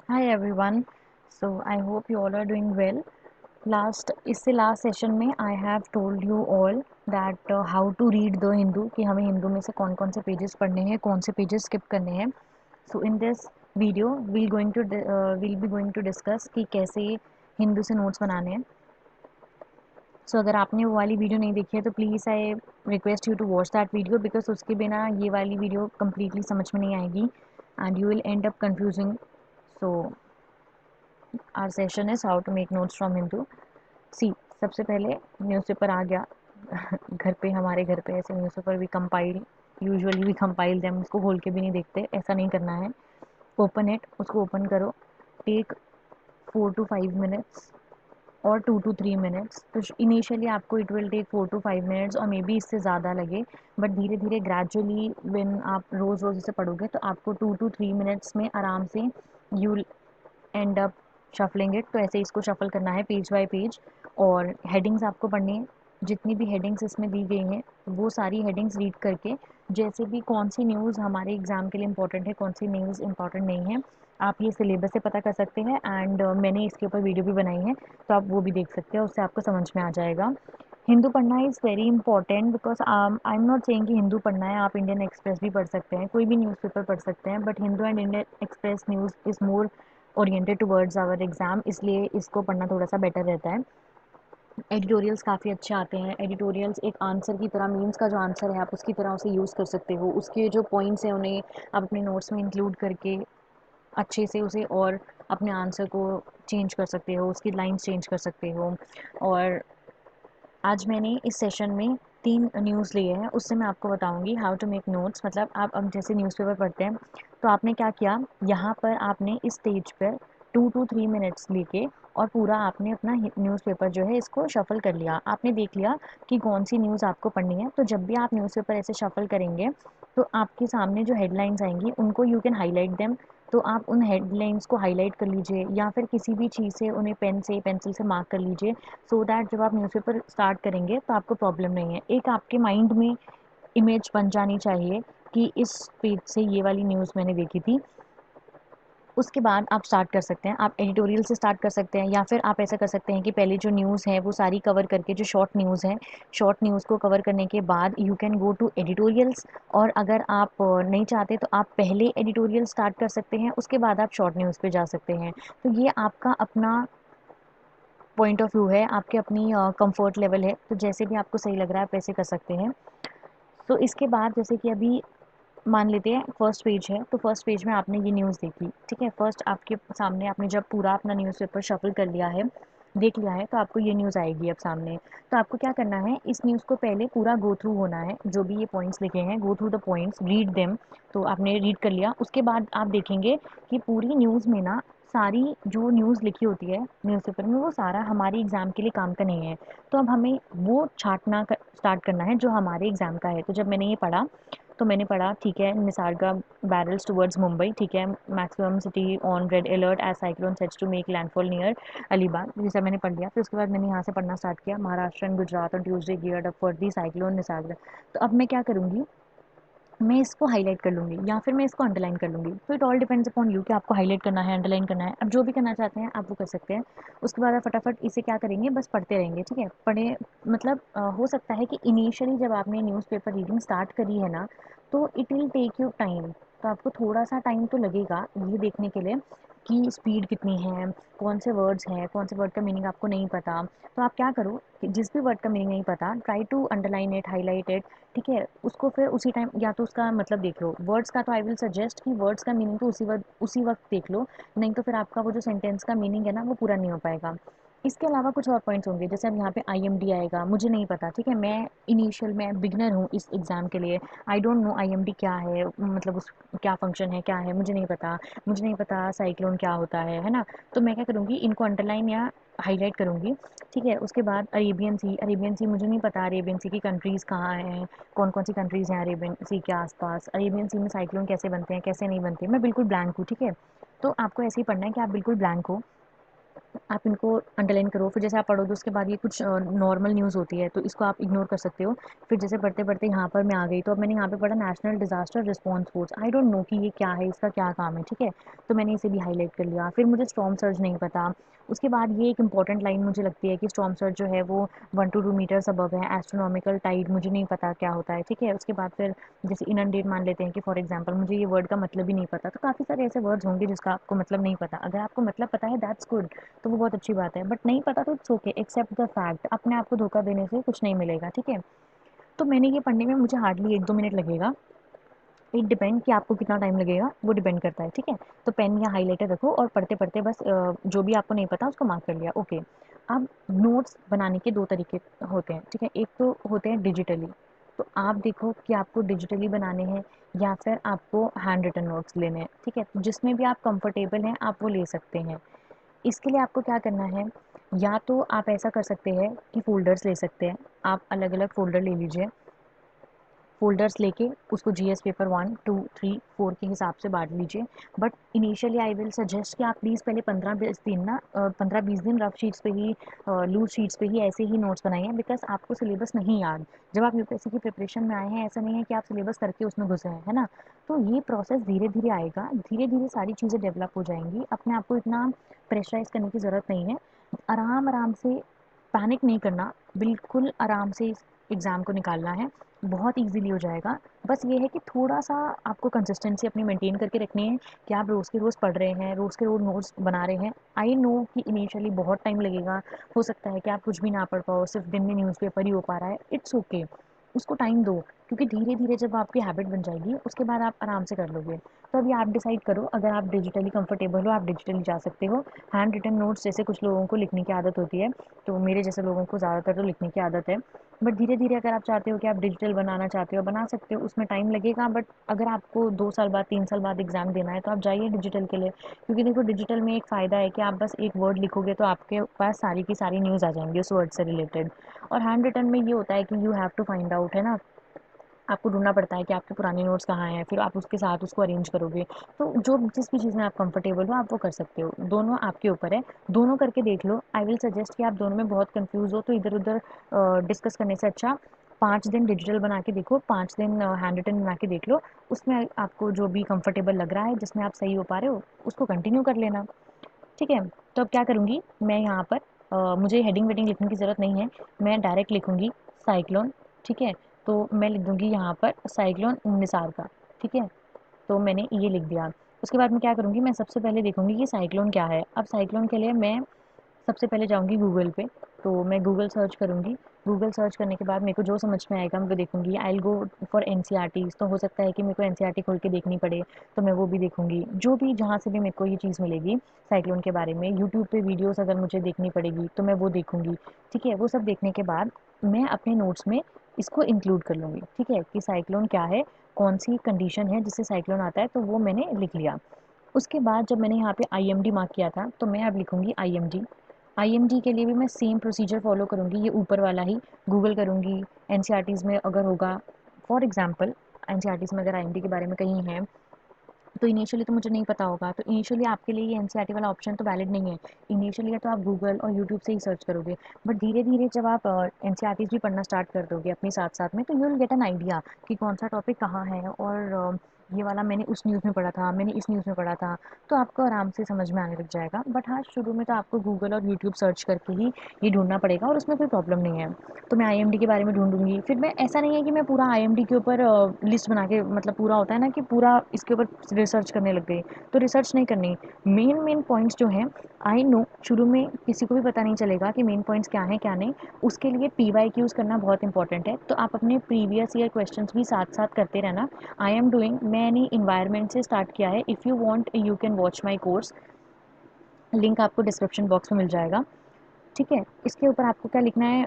Hi everyone. So I hope you all are doing well. Last session में I have told you all that how to read the Hindu कि हमें हिंदू में से कौन कौन से पेजेस पढ़ने हैं, कौन से पेजेस स्किप करने हैं. So in this video will be going to discuss कि कैसे हिंदू से नोट्स बनाने हैं. सो अगर आपने वो वाली वीडियो नहीं देखी है तो please I request you to watch that video because उसके बिना ये वाली वीडियो कम्प्लीटली समझ में नहीं आएगी and you will end up confusing. So our session is how to make notes from Hindu. See, सबसे पहले न्यूज़पेपर आ गया. घर पे, हमारे घर पे ऐसे newspaper we compile, usually we compile them. उसको खोल के भी नहीं देखते, ऐसा नहीं करना है. ओपन इट, उसको ओपन करो. टेक 4 to 5 मिनट्स और 2 to 3 मिनट्स. तो इनिशियली आपको it will take 4 to 5 minutes और मे बी इससे ज़्यादा लगे, बट धीरे धीरे ग्रेजुअली व्हेन आप रोज़ रोज़ इसे पढ़ोगे तो आपको 2 to 3 मिनट्स में आराम से you and up shuffling it. तो ऐसे इसको शफल करना है पेज बाय पेज. और हेडिंग्स आपको पढ़नी है. जितनी भी हेडिंग्स इसमें दी गई हैं वो सारी हेडिंग्स रीड करके जैसे भी कौन सी न्यूज़ हमारे एग्ज़ाम के लिए इंपॉर्टेंट है, कौन सी न्यूज़ इंपॉर्टेंट नहीं है, आप ये सिलेबस से पता कर सकते हैं. एंड मैंने इसके ऊपर वीडियो भी बनाई है तो आप वो भी देख सकते हैं, उससे आपको समझ में आ जाएगा. हिंदू पढ़ना is very important because I am not saying कि हिंदू पढ़ना है. आप इंडियन एक्सप्रेस भी पढ़ सकते हैं, कोई भी न्यूज़पेपर पढ़ सकते हैं, but Hindu and Indian Express news is more oriented towards our exam, इसलिए इसको पढ़ना थोड़ा सा बेटर रहता है. एडिटोरियल्स काफ़ी अच्छे आते हैं. एडिटोरियल्स एक आंसर की तरह, मीम्स का जो आंसर है आप उसकी तरह उसे यूज़ कर सकते हो. उसके जो पॉइंट्स हैं उन्हें आप अपने नोट्स में इंक्लूड करके अच्छे से उसे और अपने आंसर को चेंज कर सकते हो, उसकी लाइन्स चेंज कर सकते हो. और आज मैंने इस सेशन में 3 न्यूज़ लिए हैं, उससे मैं आपको बताऊंगी हाउ टू मेक नोट्स. मतलब आप अब जैसे न्यूज़पेपर पढ़ते हैं तो आपने क्या किया, यहाँ पर आपने इस स्टेज पर 2 to 3 मिनट्स लेके और पूरा आपने अपना न्यूज़पेपर जो है इसको शफ़ल कर लिया. आपने देख लिया कि कौन सी न्यूज़ आपको पढ़नी है. तो जब भी आप न्यूज़पेपर ऐसे शफ़ल करेंगे तो आपके सामने जो हेडलाइंस आएंगी उनको यू कैन हाईलाइट देम. तो आप उन हेडलाइंस को हाईलाइट कर लीजिए या फिर किसी भी चीज़ से उन्हें पेन से, पेंसिल से मार्क कर लीजिए, सो दैट जब आप न्यूज़पेपर स्टार्ट करेंगे तो आपको प्रॉब्लम नहीं है. एक आपके माइंड में इमेज बन जानी चाहिए कि इस पेज से ये वाली न्यूज़ मैंने देखी थी. उसके बाद आप स्टार्ट कर सकते हैं. आप एडिटोरियल से स्टार्ट कर सकते हैं या फिर आप ऐसा कर सकते हैं कि पहले जो न्यूज़ है वो सारी कवर करके, जो शॉर्ट न्यूज़ है, शॉर्ट न्यूज़ को कवर करने के बाद you can go to editorials. और अगर आप नहीं चाहते तो आप पहले एडिटोरियल स्टार्ट कर सकते हैं, उसके बाद आप शॉर्ट न्यूज़ पे जा सकते हैं. तो ये आपका अपना पॉइंट ऑफ व्यू है, आपके अपनी कंफर्ट लेवल है. तो जैसे भी आपको सही लग रहा है आप वैसे कर सकते हैं. तो इसके बाद जैसे कि अभी मान लेते हैं फर्स्ट पेज है, तो फर्स्ट पेज में आपने ये न्यूज़ देखी, ठीक है. फर्स्ट आपके सामने आपने जब पूरा अपना न्यूज़पेपर शफल कर लिया है, देख लिया है, तो आपको ये न्यूज़ आएगी अब सामने. तो आपको क्या करना है, इस न्यूज़ को पहले पूरा गो थ्रू होना है. जो भी ये पॉइंट्स लिखे हैं, go through the points, read them. तो आपने रीड कर लिया, उसके बाद आप देखेंगे कि पूरी न्यूज़ में ना सारी जो न्यूज़ लिखी होती है न्यूज़पेपर में वो सारा हमारे एग्ज़ाम के लिए काम का नहीं है. तो अब हमें वो छाँटना स्टार्ट करना है जो हमारे एग्ज़ाम का है. तो जब मैंने ये पढ़ा तो मैंने पढ़ा, ठीक है, निसर्गा बैरल्स टुवर्ड्स मुंबई, ठीक है, maximum city on red alert as cyclone sets to make landfall near Alibag. जैसा मैंने पढ़ लिया, फिर उसके बाद मैंने यहाँ से पढ़ना स्टार्ट किया, Maharashtra and Gujarat on Tuesday geared up for the cyclone Nisarga. तो अब मैं क्या करूँगी, मैं इसको हाईलाइट कर लूँगी या फिर मैं इसको अंडरलाइन कर लूँगी. तो it all depends upon you कि आपको हाईलाइट करना है, अंडरलाइन करना है. अब जो भी करना चाहते हैं आप वो कर सकते हैं. उसके बाद आप फटाफट इसे क्या करेंगे, बस पढ़ते रहेंगे, ठीक है. पढ़े मतलब हो सकता है कि इनिशियली जब आपने न्यूज़पेपर रीडिंग स्टार्ट करी है ना, तो it will take you time. तो आपको थोड़ा सा टाइम तो लगेगा ये देखने के लिए कि स्पीड कितनी है, कौन से वर्ड्स हैं, कौन से वर्ड का मीनिंग आपको नहीं पता. तो आप क्या करो कि जिस भी वर्ड का मीनिंग नहीं पता, try to underline it, highlight it, ठीक है. उसको फिर उसी टाइम या तो उसका मतलब देख लो वर्ड्स का, तो आई विल सजेस्ट कि वर्ड्स का मीनिंग तो उसी वक्त देख लो, नहीं तो फिर आपका वो जो सेंटेंस का मीनिंग है ना वो पूरा नहीं हो पाएगा. इसके अलावा कुछ और पॉइंट्स होंगे, जैसे अब यहाँ पे IMD आएगा, मुझे नहीं पता, ठीक है, मैं बिगनर हूँ इस एग्ज़ाम के लिए. आई डोंट नो IMD क्या है, मतलब उस क्या फ़ंक्शन है, क्या है, मुझे नहीं पता. मुझे नहीं पता साइक्लोन क्या होता है ना. तो मैं क्या करूँगी, इनको अंडरलाइन या हाईलाइट करूँगी, ठीक है. उसके बाद अरेबियन सी मुझे नहीं पता अरेबियन सी की कंट्रीज़ कहाँ हैं, कौन कौन सी कंट्रीज़ हैं अरेबियन सी के आसपास, अरेबियन सी में साइक्लोन कैसे बनते हैं, कैसे नहीं बनते, मैं बिल्कुल ब्लैंक हूँ, ठीक है. तो आपको ऐसे ही पढ़ना है कि आप बिल्कुल ब्लैंक हो. आप इनको अंडरलाइन करो। फिर जैसे आप पढ़ोगे उसके बाद ये कुछ नॉर्मल न्यूज़ होती है तो इसको आप इग्नोर कर सकते हो। फिर जैसे पढ़ते-पढ़ते यहाँ पर मैं आ गई, तो अब मैंने यहाँ पे पढ़ा national disaster response force. I don't know कि ये क्या है, इसका क्या काम है, ठीक है? तो मैंने इसे भी हाइलाइट कर लिया। फिर मुझे स्टॉर्म सर्ज नहीं पता। उसके बाद ये एक इम्पॉर्टेंट लाइन मुझे लगती है कि स्टॉर्म सर्ज जो है वो 1 टू 2 मीटर्स अबव है। एस्ट्रोनॉमिकल टाइड मुझे नहीं पता क्या होता है, ठीक है? उसके बाद फिर जैसे इनंडेट मान लेते हैं कि फॉर एग्ज़ाम्पल मुझे ये वर्ड का मतलब ही नहीं पता। तो काफ़ी सारे ऐसे वर्ड्स होंगे जिसका आपको मतलब नहीं पता। अगर आपको मतलब पता है दैट्स गुड, तो वो बहुत अच्छी बात है, बट नहीं पता तो it's okay, except the fact. अपने आप को धोखा देने से कुछ नहीं मिलेगा, ठीक है? तो मैंने ये पढ़ने में मुझे हार्डली 1-2 मिनट लगेगा। इट डिपेंड कि आपको कितना टाइम लगेगा, वो डिपेंड करता है, ठीक है? तो पेन या हाइलाइटर रखो और पढ़ते-पढ़ते बस जो भी आपको नहीं पता उसको मार्क कर लिया, ओके। अब नोट्स बनाने के 2 तरीके होते हैं, ठीक है? एक तो होते हैं डिजिटली, तो आप देखो कि आपको डिजिटली बनाने हैं या फिर आपको हैंड रिटन नोट्स लेने हैं, ठीक है? जिसमें भी आप कंफर्टेबल हैं, आप वो ले सकते हैं। इसके लिए आपको क्या करना है, या तो आप ऐसा कर सकते हैं कि फ़ोल्डर्स ले सकते हैं। आप अलग-अलग फ़ोल्डर ले लीजिए। फ़ोल्डर्स लेके उसको जीएस पेपर 1, 2, 3, 4 के हिसाब से बाँट लीजिए। But initially I will suggest कि आप प्लीज़ पहले 15-20 दिन ना 15-20 दिन रफ शीट्स पे ही लूज़ शीट्स पे ही ऐसे ही नोट्स बनाइए, बिकॉज़ आपको सिलेबस नहीं याद। जब आप यूपीएससी की प्रिपरेशन में आए हैं, ऐसा नहीं है कि आप सिलेबस करके उसमें घुसे हैं, है ना? तो ये प्रोसेस धीरे-धीरे आएगा, धीरे-धीरे सारी चीज़ें डेवलप हो जाएँगी। अपने आप को इतना प्रेशराइज़ करने की ज़रूरत नहीं है। आराम-आराम से पैनिक नहीं करना, बिल्कुल आराम से इस एग्ज़ाम को निकालना है, बहुत ईज़िली हो जाएगा। बस ये है कि थोड़ा-सा आपको कंसिस्टेंसी अपनी मेंटेन करके रखनी है कि आप रोज़ के रोज़ पढ़ रहे हैं, रोज़ के रोज़ नोट्स बना रहे हैं। आई नो कि इनिशियली बहुत टाइम लगेगा, हो सकता है कि आप कुछ भी ना पढ़ पाओ, सिर्फ़ दिन में न्यूज़पेपर ही हो पा रहा है, इट्स ओके। उसको टाइम दो, क्योंकि धीरे-धीरे जब आपकी हैबिट बन जाएगी, उसके बाद आप आराम से कर लोगे। तो अभी आप डिसाइड करो, अगर आप डिजिटली कंफर्टेबल हो, आप डिजिटली जा सकते हो। हैंड रिटन नोट्स जैसे कुछ लोगों को लिखने की आदत होती है, तो मेरे जैसे लोगों को ज़्यादातर तो लिखने की आदत है। बट धीरे-धीरे अगर आप चाहते हो कि आप डिजिटल बनाना चाहते हो, बना सकते हो, उसमें टाइम लगेगा, बट अगर आपको 2 साल बाद, 3 साल बाद एग्ज़ाम देना है, तो आप जाइए डिजिटल के लिए। क्योंकि देखो डिजिटल में एक फ़ायदा है कि आप बस एक वर्ड लिखोगे तो आपके पास सारी की सारी न्यूज़ आ जाएँगी उस वर्ड से रिलेटेड। और हैंड रिटन में ये होता है कि you have to find out, है ना? आपको ढूँढना पड़ता है कि आपके पुराने नोट्स कहाँ हैं, फिर आप उसके साथ उसको अरेंज करोगे। तो जो जिस भी चीज़ में आप कंफर्टेबल हो, आप वो कर सकते हो। दोनों आपके ऊपर है, दोनों करके देख लो। आई विल सजेस्ट कि आप दोनों में बहुत कन्फ्यूज़ हो तो इधर-उधर डिस्कस करने से अच्छा 5 दिन डिजिटल बना के देखो, 5 दिन हैंड रिटन बना के देख लो। उसमें आपको जो भी कंफर्टेबल लग रहा है, जिसमें आप सही हो पा रहे हो, उसको कंटिन्यू कर लेना। ठीक है? तो अब क्या करूँगी, मैं यहाँ पर मुझे हेडिंग-वेडिंग लिखने की ज़रूरत नहीं है, मैं डायरेक्ट लिखूँगी साइक्लोन, ठीक है? तो मैं लिख दूँगी यहाँ पर साइक्लोन निसार का, ठीक है? तो मैंने ये लिख दिया। उसके बाद मैं क्या करूँगी, मैं सबसे पहले देखूँगी कि साइक्लोन क्या है। अब साइक्लोन के लिए मैं सबसे पहले जाऊँगी गूगल पे, तो मैं गूगल सर्च करूँगी। गूगल सर्च करने के बाद मेरे को जो समझ में आएगा मैं वो देखूँगी। I will go for NCERTs, तो हो सकता है कि मेरे को एनसीईआरटी खोल के देखनी पड़े, तो मैं वो भी देखूँगी। जो भी जहाँ से भी मेरे को ये चीज़ मिलेगी साइक्लोन के बारे में, यूट्यूब पे वीडियोज़ अगर मुझे देखनी पड़ेगी, तो मैं वो देखूँगी। ठीक है? वो सब देखने के बाद मैं अपने नोट्स में इसको इंक्लूड कर लूँगी। ठीक है? कि साइक्लोन क्या है, कौन-सी कंडीशन है जिससे साइक्लोन आता है, तो वो मैंने लिख लिया। उसके बाद जब मैंने यहाँ पे आईएमडी मार्क किया था, तो मैं अब लिखूँगी आईएमडी। आईएमडी के लिए भी मैं सेम प्रोसीजर फ़ॉलो करूँगी, ये ऊपर वाला ही गूगल करूँगी, एनसीईआरटीज़ में अगर होगा, फॉर एग्ज़ाम्पल एनसीईआरटीज़ में अगर आईएमडी के बारे में कहीं है, तो इनिशियली तो मुझे नहीं पता होगा, तो इनिशियली आपके लिए ये एनसीईआरटी वाला ऑप्शन तो वैलिड नहीं है। इनिशियली तो आप गूगल और यूट्यूब से ही सर्च करोगे, बट धीरे-धीरे जब आप एनसीईआरटीज़ भी पढ़ना स्टार्ट कर दोगे अपने साथ-साथ में, तो you will get an idea कि कौन-सा टॉपिक कहाँ है, और ये वाला मैंने उस न्यूज़ में पढ़ा था, मैंने इस न्यूज़ में पढ़ा था, तो आपको आराम से समझ में आने लग जाएगा। बट हाँ, शुरू में तो आपको गूगल और यूट्यूब सर्च करके ही ये ढूँढना पड़ेगा, और उसमें कोई प्रॉब्लम नहीं है। तो मैं आईएमडी के बारे में ढूँढूँगी, फिर मैं ऐसा नहीं है कि मैं पूरा आईएमडी के ऊपर लिस्ट बना के, मतलब पूरा होता है ना कि पूरा इसके ऊपर रिसर्च करने लग गई, तो रिसर्च नहीं करनी। मेन पॉइंट्स जो हैं, आई नो शुरू में किसी को भी पता नहीं चलेगा कि मेन पॉइंट्स क्या हैं क्या नहीं, उसके लिए पीवाईक्यूज़ करना बहुत इंपॉर्टेंट है। तो आप अपने प्रीवियस ईयर क्वेश्चंस भी साथ-साथ करते रहना। आई एम डूइंग, मैंने एनवायरनमेंट से स्टार्ट किया है। If you want you can watch my course, link आपको डिस्क्रिप्शन बॉक्स में मिल जाएगा। ठीक है? इसके ऊपर आपको क्या लिखना है,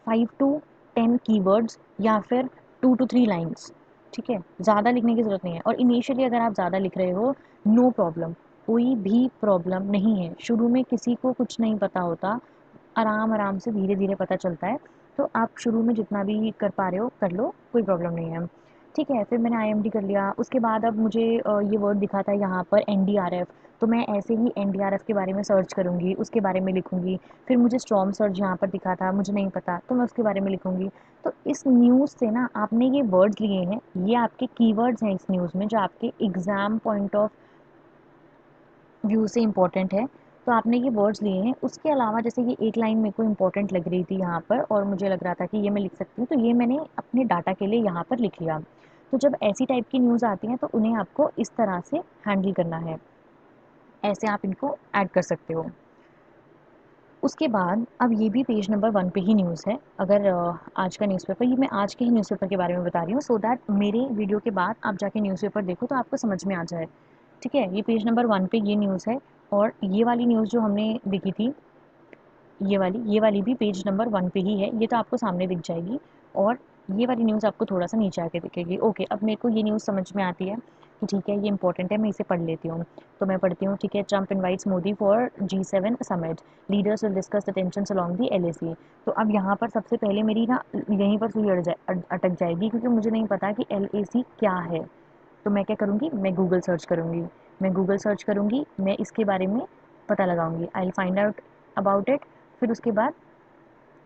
5 टू 10 कीवर्ड्स या फिर 2 टू 3 लाइन्स, ठीक है? ज़्यादा लिखने की ज़रूरत नहीं है, और इनिशियली अगर आप ज़्यादा लिख रहे हो, नो प्रॉब्लम, कोई भी प्रॉब्लम नहीं है। शुरू में किसी को कुछ नहीं पता होता, आराम-आराम से धीरे-धीरे पता चलता है। तो आप शुरू में जितना भी कर पा रहे हो, कर लो, कोई प्रॉब्लम नहीं है। ठीक है, फिर मैंने आईएमडी कर लिया, उसके बाद अब मुझे ये वर्ड दिखा था यहाँ पर एनडीआरएफ, तो मैं ऐसे ही एनडीआरएफ के बारे में सर्च करूँगी, उसके बारे में लिखूँगी। फिर मुझे स्टॉर्म सर्ज यहाँ पर दिखा था, मुझे नहीं पता, तो मैं उसके बारे में लिखूँगी। तो इस न्यूज़ से ना आपने ये वर्ड्स लिए हैं, ये आपके कीवर्ड्स हैं इस न्यूज़ में, जो आपके एग्ज़ाम पॉइंट ऑफ व्यू से इम्पोर्टेंट है। तो आपने ये वर्ड्स लिए हैं, उसके अलावा जैसे ये एक लाइन मेरे को इम्पोर्टेंट लग रही थी यहाँ पर और मुझे लग रहा था कि ये मैं लिख सकती हूँ, तो ये मैंने अपने डाटा के लिए यहाँ पर लिख लिया। तो जब ऐसी टाइप की न्यूज़ आती हैं तो उन्हें आपको इस तरह से हैंडल करना है, ऐसे आप इनको ऐड कर सकते हो। उसके बाद अब ये भी पेज नंबर 1 पे ही न्यूज़ है। अगर आज का न्यूज़पेपर, ये मैं आज के ही न्यूज़पेपर के बारे में बता रही हूँ, सो दैट मेरे वीडियो के बाद आप जाके न्यूज़पेपर देखो तो आपको समझ में आ जाए। ठीक है, ये पेज नंबर 1 पे ये न्यूज़ है और ये वाली न्यूज़ जो हमने देखी थी, ये वाली भी पेज नंबर 1 पे ही है, ये तो आपको सामने दिख जाएगी और ये वाली न्यूज़ आपको थोड़ा-सा नीचे आके दिखेगी। ओके, अब मेरे को ये न्यूज़ समझ में आती है कि ठीक है, ये इम्पोर्टेंट है, मैं इसे पढ़ लेती हूँ। तो मैं पढ़ती हूँ, ठीक है, Trump invites Modi for G7 summit, leaders will discuss the tensions along the LAC. तो अब यहाँ पर सबसे पहले मेरी ना यहीं पर सुई अटक जाएगी, क्योंकि मुझे नहीं पता कि एलएसी क्या है। तो मैं क्या करूँगी, मैं गूगल सर्च करूँगी, मैं इसके बारे में पता लगाऊँगी, I will find out about it. फिर उसके बाद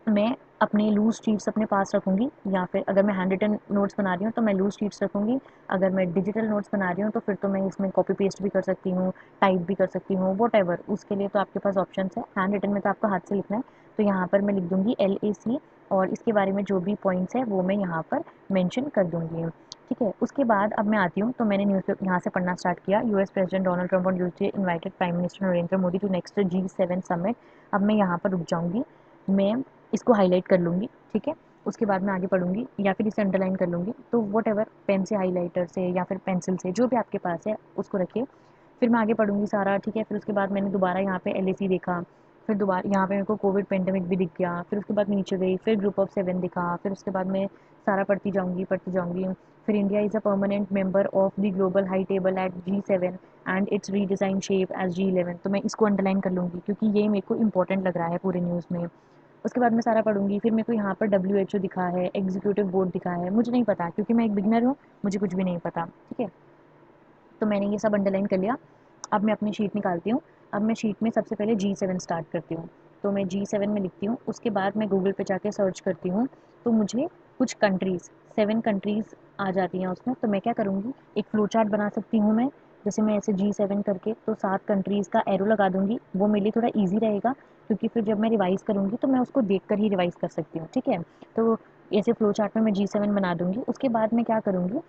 मैं अपने लूज़ शीट्स अपने पास रखूँगी, या फिर अगर मैं हैंड रिटन नोट्स बना रही हूँ तो मैं लूज़ शीट्स रखूँगी। अगर मैं डिजिटल नोट्स बना रही हूँ तो फिर तो मैं इसमें कॉपी पेस्ट भी कर सकती हूँ, टाइप भी कर सकती हूँ, व्हाटएवर, उसके लिए तो आपके पास ऑप्शंस है। हैंड रिटन में तो आपको हाथ से लिखना है, तो यहाँ पर मैं लिख दूँगी LAC और इसके बारे में जो भी पॉइंट्स हैं वो मैं यहाँ पर मेंशन कर दूँगी। ठीक है, उसके बाद अब मैं आती हूँ, तो मैंने न्यूज़पेपर यहाँ से पढ़ना स्टार्ट किया। US president Donald Trump on Tuesday invited prime minister Narendra Modi to next G7 summit. अब मैं यहाँ पर रुक जाऊँगी, मैं इसको हाईलाइट कर लूँगी, ठीक है। उसके बाद मैं आगे पढ़ूँगी या फिर इसे अंडरलाइन कर लूँगी, तो वॉटएवर, पेन से, हाइलाइटर से या फिर पेंसिल से, जो भी आपके पास है उसको रखिए। फिर मैं आगे पढ़ूँगी सारा, ठीक है। फिर उसके बाद मैंने दोबारा यहाँ पे LAC देखा, फिर दोबारा यहाँ पे मेरे को कोविड पेंडेमिक भी दिख गया। फिर उसके बाद मैं नीचे गई, फिर ग्रुप ऑफ 7 दिखा, फिर उसके बाद मैं सारा पढ़ती जाऊँगी। फिर India is a permanent member of the global high table at G7 and it's redesign shape as G11। तो मैं इसको अंडरलाइन कर लूँगी क्योंकि ये मेरे को इंपॉर्टेंट लग रहा है पूरे न्यूज़ में। उसके बाद मैं सारा पढ़ूँगी, फिर मेरे को यहाँ पर WHO दिखा है, एग्जीक्यूटिव बोर्ड दिखा है, मुझे नहीं पता क्योंकि मैं एक बिगिनर हूँ, मुझे कुछ भी नहीं पता, ठीक है। तो मैंने ये सब अंडरलाइन कर लिया। अब मैं अपनी शीट निकालती हूँ। अब मैं शीट में सबसे पहले G7 स्टार्ट करती हूँ, तो मैं G7 में लिखती हूँ। उसके बाद मैं गूगल पे जाके सर्च करती हूँ, तो मुझे कुछ कंट्रीज़, 7 कंट्रीज़ आ जाती हैं उसमें। तो मैं क्या करूँगी, एक फ्लो चार्ट बना सकती हूँ मैं, जैसे मैं ऐसे G7 करके तो 7 कंट्रीज़ का एरो लगा दूँगी, वो मेरे लिए थोड़ा ईज़ी रहेगा, क्योंकि फिर जब मैं रिवाइज़ करूँगी तो मैं उसको देख कर ही रिवाइज़ कर सकती हूँ, ठीक है। तो ऐसे फ्लो चार्ट में मैं G7 बना दूँगी। उसके बाद मैं क्या करूँगी,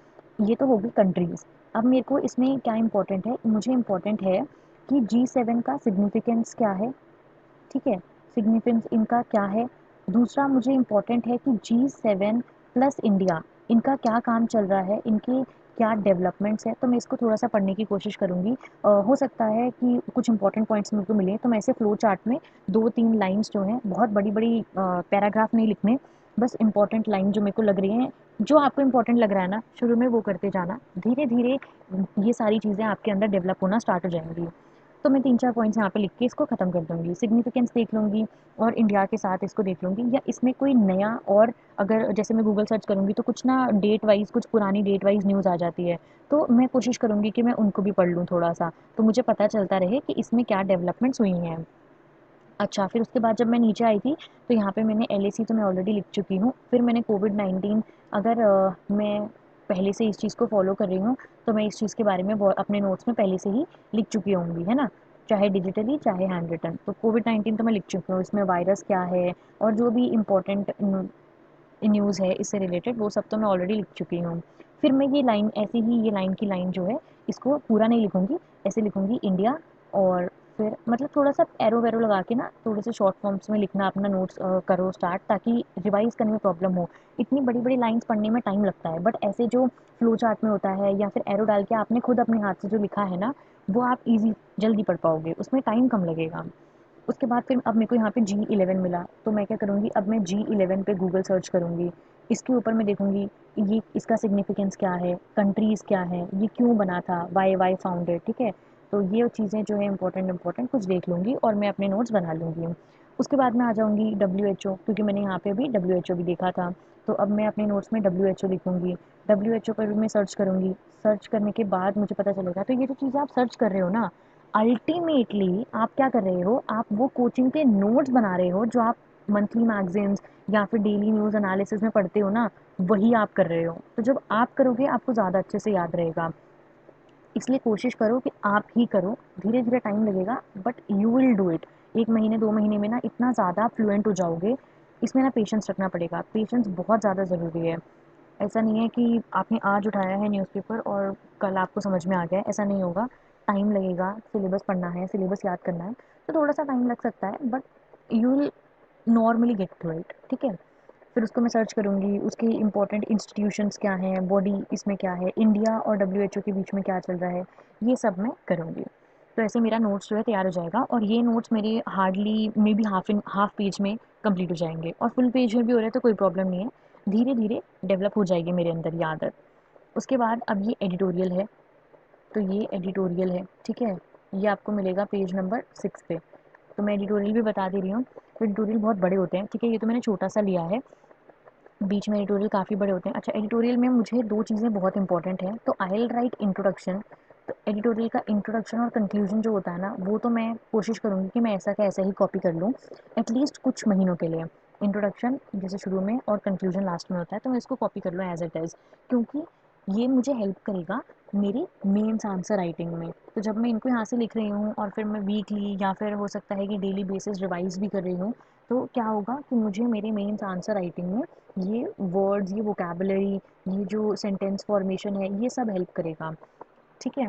ये तो होगी कंट्रीज़। अब मेरे को इसमें क्या इम्पोर्टेंट है, मुझे इम्पोर्टेंट है कि G7 का सिग्निफिकेंस क्या है, ठीक है, सिग्निफिकेंस इनका क्या है। दूसरा मुझे इम्पोर्टेंट है कि G7 प्लस इंडिया, इनका क्या काम चल रहा है, इनके क्या डेवलपमेंट्स है, तो मैं इसको थोड़ा सा पढ़ने की कोशिश करूँगी। हो सकता है कि कुछ इंपॉर्टेंट पॉइंट्स मेरे को मिले, तो मैं ऐसे फ्लो चार्ट में 2-3 लाइन्स जो हैं, बहुत बड़ी बड़ी पैराग्राफ नहीं लिखने, बस इंपॉर्टेंट लाइन जो मेरे को लग रही हैं, जो आपको इंपॉर्टेंट लग रहा है ना, शुरू में वो करते जाना, धीरे धीरे ये सारी चीज़ें आपके अंदर डेवलप होना स्टार्ट हो जाएंगी। तो मैं 3-4 पॉइंट्स यहाँ पे लिख के इसको ख़त्म कर दूँगी। सिग्निफिकेंस देख लूँगी और इंडिया के साथ इसको देख लूँगी, या इसमें कोई नया, और अगर जैसे मैं गूगल सर्च करूँगी तो कुछ ना डेट वाइज़, कुछ पुरानी डेट वाइज़ न्यूज़ आ जाती है, तो मैं कोशिश करूँगी कि मैं उनको भी पढ़ लूँ थोड़ा-सा, तो मुझे पता चलता रहे कि इसमें क्या डेवलपमेंट्स हुई हैं। अच्छा, फिर उसके बाद जब मैं नीचे आई थी, तो यहाँ पे मैंने LAC तो मैं ऑलरेडी लिख चुकी हूँ। फिर मैंने कोविड-19, अगर मैं पहले से इस चीज़ को फ़ॉलो कर रही हूँ, तो मैं इस चीज़ के बारे में अपने नोट्स में पहले से ही लिख चुकी होंगी, है ना? चाहे डिजिटली, चाहे हैंड रिटन। तो कोविड-19 तो मैं लिख चुकी हूँ, इसमें वायरस क्या है और जो भी इम्पोर्टेंट न्यूज़ है इससे रिलेटेड, वो सब तो मैं ऑलरेडी लिख चुकी हूँ। फिर मैं ये लाइन ऐसे ही, ये लाइन की लाइन जो है, इसको पूरा नहीं लिखूँगी, ऐसे लिखूँगी इंडिया, और फिर मतलब थोड़ा-सा एरो वैरो लगा के ना, थोड़े से शॉर्ट फॉर्म्स में लिखना अपना नोट्स करो स्टार्ट, ताकि रिवाइज़ करने में प्रॉब्लम हो। इतनी बड़ी-बड़ी लाइन्स पढ़ने में टाइम लगता है, बट ऐसे जो फ्लो चार्ट में होता है या फिर एरो डाल के आपने खुद अपने हाथ से जो लिखा है ना, वो आप ईज़ी जल्दी पढ़ पाओगे, उसमें टाइम कम लगेगा। उसके बाद फिर अब मेरे को यहाँ पे G11 मिला, तो मैं क्या करूँगी, अब मैं G11 पे गूगल सर्च करूँगी। इसके ऊपर मैं देखूँगी ये इसका सिग्निफिकेंस क्या है, कंट्रीज़ क्या है, ये क्यों बना था, वाई फाउंडेड, ठीक है। तो ये चीज़ें जो है इंपॉर्टेंट कुछ देख लूँगी और मैं अपने नोट्स बना लूँगी। उसके बाद मैं आ जाऊँगी WHO, क्योंकि मैंने यहाँ पे अभी WHO भी देखा था, तो अब मैं अपने नोट्स में WHO लिखूँगी। WHO पर भी मैं सर्च करूँगी, सर्च करने के बाद मुझे पता चलेगा। तो ये जो चीज़ें आप सर्च कर रहे हो ना, अल्टीमेटली आप क्या कर रहे हो, आप वो कोचिंग के नोट्स बना रहे हो जो आप मंथली मैगज़ीन्स या फिर डेली न्यूज़ एनालिसिस में पढ़ते हो ना, वही आप कर रहे हो। तो जब आप करोगे आपको ज़्यादा अच्छे से याद रहेगा। इसलिए कोशिश करो कि आप ही करो, धीरे धीरे टाइम लगेगा but you will do it. 1 महीने 2 महीने में ना इतना ज़्यादा फ्लुएंट हो जाओगे। इसमें ना पेशेंस रखना पड़ेगा, पेशेंस बहुत ज़्यादा ज़रूरी है। ऐसा नहीं है कि आपने आज उठाया है न्यूज़पेपर और कल आपको समझ में आ गया है, ऐसा नहीं होगा। टाइम लगेगा, सिलेबस पढ़ना है, सिलेबस याद करना है, तो थोड़ा सा टाइम लग सकता है but you will normally get through it, ठीक है। फिर उसको मैं सर्च करूँगी, उसके इम्पोर्टेंट इंस्टीट्यूशंस क्या हैं, बॉडी इसमें क्या है, इंडिया और WHO के बीच में क्या चल रहा है, ये सब मैं करूँगी। तो ऐसे मेरा नोट्स जो है तैयार हो जाएगा और ये नोट्स मेरे hardly may be half page में कंप्लीट हो जाएंगे और फुल पेज में भी हो रहे हैं तो कोई प्रॉब्लम नहीं है। धीरे धीरे डेवलप हो जाएगी मेरे अंदर ये आदत। उसके बाद अब ये एडिटोरियल है, तो ये एडिटोरियल है, ठीक है। ये आपको मिलेगा पेज नंबर 6 पे। तो मैं एडिटोरियल भी बता दे रही हूँ। तो एडिटोरियल बहुत बड़े होते हैं, ठीक है। ये तो मैंने छोटा सा लिया है, बीच में एडिटोरियल काफ़ी बड़े होते हैं। अच्छा, एडिटोरियल में मुझे 2 चीज़ें बहुत इंपॉर्टेंट हैं, तो आई विल राइट इंट्रोडक्शन। तो एडिटोरियल का इंट्रोडक्शन और कंक्लूजन जो होता है ना, वो तो मैं कोशिश करूँगी कि मैं ऐसा का ऐसा ही कॉपी कर लूँ, एटलीस्ट कुछ महीनों के लिए। इंट्रोडक्शन जैसे शुरू में और कंक्लूजन लास्ट में होता है, तो मैं इसको कॉपी कर लूँ एज़ इट इज़, क्योंकि ये मुझे हेल्प करेगा मेरी मेंस आंसर राइटिंग में। तो जब मैं इनको यहाँ से लिख रही हूँ और फिर मैं वीकली या फिर हो सकता है कि डेली बेसिस रिवाइज़ भी कर रही हूँ, तो क्या होगा कि मुझे मेरे मेंस आंसर राइटिंग में ये वर्ड्स, ये वोकैबुलरी, ये जो सेंटेंस फॉर्मेशन है, ये सब हेल्प करेगा, ठीक है।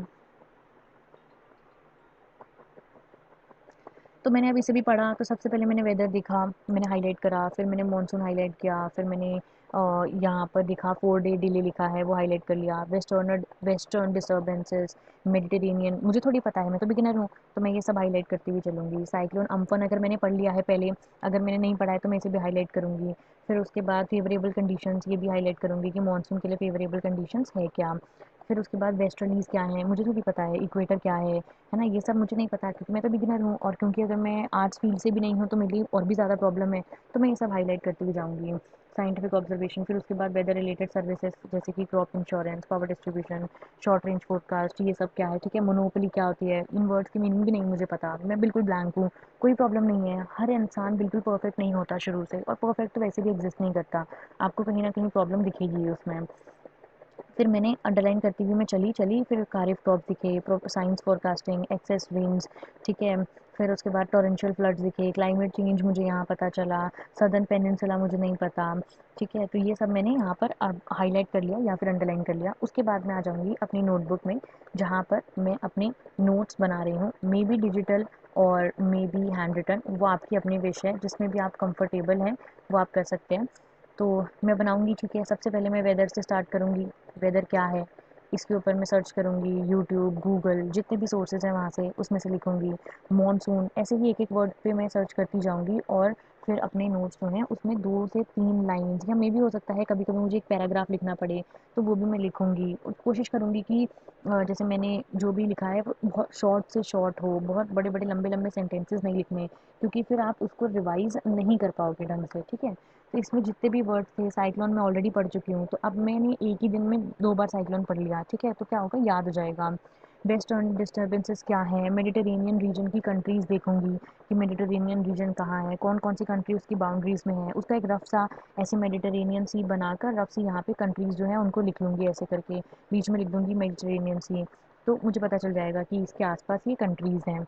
तो मैंने अब इसे भी पढ़ा, तो सबसे पहले मैंने वेदर देखा, मैंने हाईलाइट करा, फिर मैंने मॉनसून हाईलाइट किया, फिर मैंने यहाँ पर देखा 4 डे डिले लिखा है वो हाईलाइट कर लिया, वेस्टर्न डिस्टर्बेंसेस, मेडिटेरेनियन मुझे थोड़ी पता है, मैं तो बिगिनर हूँ, तो मैं ये सब हाईलाइट करती हुई चलूँगी। साइक्लोन अम्फन अगर मैंने पढ़ लिया है पहले, अगर मैंने नहीं पढ़ा है तो मैं इसे भी हाईलाइट करूँगी। फिर उसके बाद फेवरेबल कंडीशंस, ये भी हाईलाइट करूँगी कि मानसून के लिए फेवरेबल कंडीशंस है क्या। फिर उसके बाद वेस्टर्लीज़ क्या हैं, मुझे थोड़ी पता है, इक्वेटर क्या है ना, ये सब मुझे नहीं पता क्योंकि मैं तो बिगिनर हूँ और क्योंकि अगर मैं आर्ट्स फील्ड से भी नहीं हूँ तो मेरे लिए और भी ज़्यादा प्रॉब्लम है, तो मैं ये सब हाईलाइट करती हुई जाऊँगी। साइंटिफिक ऑब्जर्वेशन, फिर उसके बाद वेदर रिलेटेड सर्विसेज जैसे कि crop insurance, power distribution, short range forecast, ये सब क्या है, ठीक है। मोनोपोली क्या होती है, इन वर्ड्स की मीनिंग भी नहीं मुझे पता, मैं बिल्कुल ब्लैंक हूँ। कोई प्रॉब्लम नहीं है, हर इंसान बिल्कुल परफेक्ट नहीं होता शुरू से, और परफेक्ट तो वैसे भी एग्जिस्ट नहीं करता, आपको कहीं ना कहीं प्रॉब्लम दिखेगी ही उसमें। फिर मैंने अंडरलाइन करती हुई मैं चली चली, फिर खारिफ क्रॉप दिखे, साइंस फोरकास्टिंग, एक्सेस रेन्स, ठीक है। फिर उसके बाद टॉरेंशियल फ्लड्स दिखे, क्लाइमेट चेंज मुझे यहाँ पता चला, सदर्न पेनिनसुला मुझे नहीं पता, ठीक है। तो ये सब मैंने यहाँ पर हाईलाइट कर लिया या फिर अंडरलाइन कर लिया। उसके बाद मैं आ जाऊँगी अपनी नोटबुक में, जहाँ पर मैं अपने नोट्स बना रही हूँ, मे बी डिजिटल और मे बी हैंड रिटन, वो आपकी अपनी विश है, जिसमें भी आप कंफर्टेबल हैं वो आप कर सकते हैं। तो मैं बनाऊँगी, ठीक है। सबसे पहले मैं वेदर से स्टार्ट करूँगी, वेदर क्या है इसके ऊपर मैं सर्च करूँगी, यूट्यूब, गूगल, जितने भी सोर्सेज हैं वहाँ से उसमें से लिखूँगी। मॉनसून, ऐसे ही एक एक वर्ड पे मैं सर्च करती जाऊँगी और फिर अपने नोट्स जो हैं उसमें 2 से 3 लाइन्स, या मे भी हो सकता है कभी कभी मुझे एक पैराग्राफ लिखना पड़े तो वो भी मैं लिखूँगी। और कोशिश करूँगी कि जैसे मैंने जो भी लिखा है वो बहुत शॉर्ट से शॉर्ट हो, बहुत बड़े बड़े लंबे लंबे सेंटेंसेस नहीं लिखने, क्योंकि फिर आप उसको रिवाइज़ नहीं कर पाओगे ढंग से, ठीक है। तो इसमें जितने भी वर्ड्स थे, साइक्लोन मैं ऑलरेडी पढ़ चुकी हूँ, तो अब मैंने एक ही दिन में 2 बार साइक्लोन पढ़ लिया, ठीक है। तो क्या होगा, याद हो जाएगा। वेस्टर्न डिस्टर्बेंसेस क्या है, मेडिटेरेनियन रीजन की कंट्रीज़ देखूंगी कि मेडिटेरेनियन रीजन कहाँ है, कौन कौन सी कंट्री उसकी बाउंड्रीज़ में है, उसका एक रफ सा ऐसे मेडिटेरेनियन सी बनाकर रफ सी यहाँ पे कंट्रीज़ जो है उनको लिख लूँगी, ऐसे करके बीच में लिख दूँगी मेडिटेरेनियन सी, तो मुझे पता चल जाएगा कि इसके आसपास ये कंट्रीज़ हैं।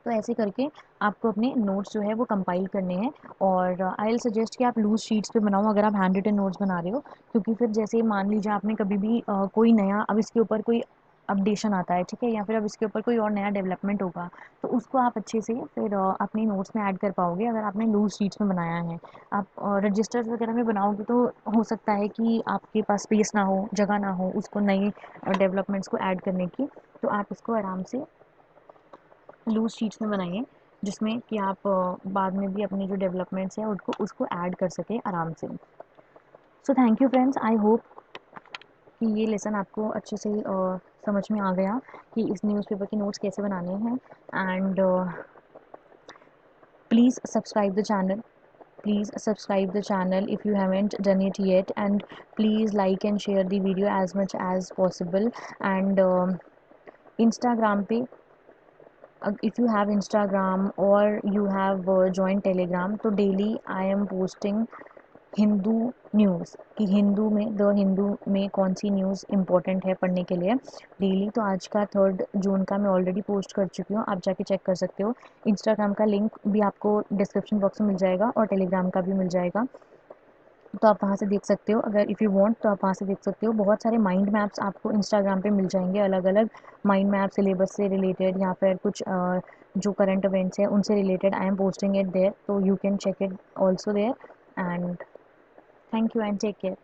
तो ऐसे करके आपको अपने नोट्स जो है वो कंपाइल करने हैं। और आई विल सजेस्ट कि आप लूज़ शीट्स पे बनाओ अगर आप हैंड रिटन नोट्स बना रहे हो, क्योंकि फिर जैसे मान लीजिए आपने कभी भी कोई नया, अब इसके ऊपर कोई अपडेशन आता है, ठीक है, या फिर अब इसके ऊपर कोई और नया डेवलपमेंट होगा, तो उसको आप अच्छे से फिर अपने नोट्स में ऐड कर पाओगे अगर आपने लूज़ शीट्स में बनाया है। आप रजिस्टर्स वगैरह में बनाओगे तो हो सकता है कि आपके पास स्पेस ना हो, जगह ना हो उसको नई डेवलपमेंट्स को ऐड करने की, तो आप इसको आराम से लूज़ शीट्स में बनाइए, जिसमें कि आप बाद में भी अपनी जो डेवलपमेंट्स हैं उनको उसको ऐड कर सकें आराम से। So thank you friends, I hope कि ये लेसन आपको अच्छे से समझ में आ गया कि इस न्यूज़पेपर के नोट्स कैसे बनाने हैं। And please subscribe the channel, please subscribe the channel if you haven't done it yet, and please like and share the video as much as possible. And Instagram पे, if you have Instagram or you have joined Telegram, तो daily I am posting Hindu news कि हिंदू में the Hindu में कौन सी news important है पढ़ने के लिए डेली। तो आज का 3 जून का मैं ऑलरेडी पोस्ट कर चुकी हूँ, आप जाके चेक कर सकते हो। इंस्टाग्राम का लिंक भी आपको डिस्क्रिप्शन बॉक्स में मिल जाएगा और टेलीग्राम का भी मिल जाएगा, तो आप वहाँ से देख सकते हो। अगर इफ़ यू वांट तो आप वहाँ से देख सकते हो। बहुत सारे माइंड मैप्स आपको इंस्टाग्राम पे मिल जाएंगे, अलग अलग माइंड मैप सिलेबस से रिलेटेड या फिर कुछ जो करंट इवेंट्स हैं उनसे related. I am posting it there, तो you can check it also there. And thank you and take care.